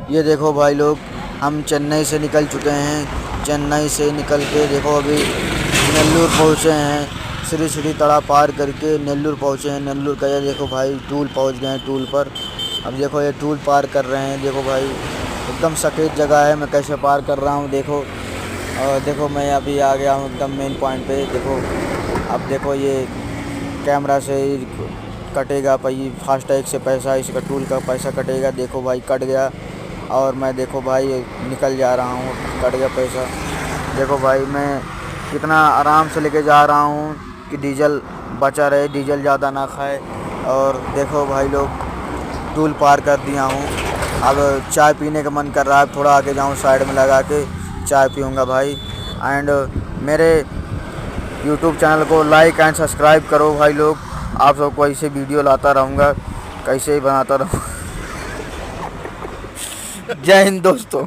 ये देखो भाई लोग, हम चेन्नई से निकल चुके हैं। चेन्नई से निकल के देखो अभी नेल्लूर पहुँचे हैं। श्री श्री तड़ा पार करके नेल्लूर पहुँचे हैं। नेल्लूर का ये देखो भाई टूल पहुँच गए हैं टूल पर। अब देखो ये टूल पार कर रहे हैं। देखो भाई एकदम सफ़ेद जगह है, मैं कैसे पार कर रहा हूँ देखो। और देखो मैं अभी आ गया हूँ एकदम मेन पॉइंट पे। देखो अब देखो ये कैमरा से कटेगा भाई, फास्टैग से पैसा, इसका टूल का पैसा कटेगा। देखो भाई कट गया और मैं देखो भाई निकल जा रहा हूँ, कट गया पैसा। देखो भाई मैं कितना आराम से लेके जा रहा हूँ कि डीजल बचा रहे, डीजल ज़्यादा ना खाए। और देखो भाई लोग टूल पार कर दिया हूँ। अब चाय पीने का मन कर रहा है, थोड़ा आगे जाऊँ साइड में लगा के चाय पीऊँगा भाई। एंड मेरे यूट्यूब चैनल को लाइक एंड सब्सक्राइब करो भाई लोग। आप सबको ऐसे वीडियो लाता रहूँगा, कैसे ही बनाता रहूँ। जय हिंद दोस्तों।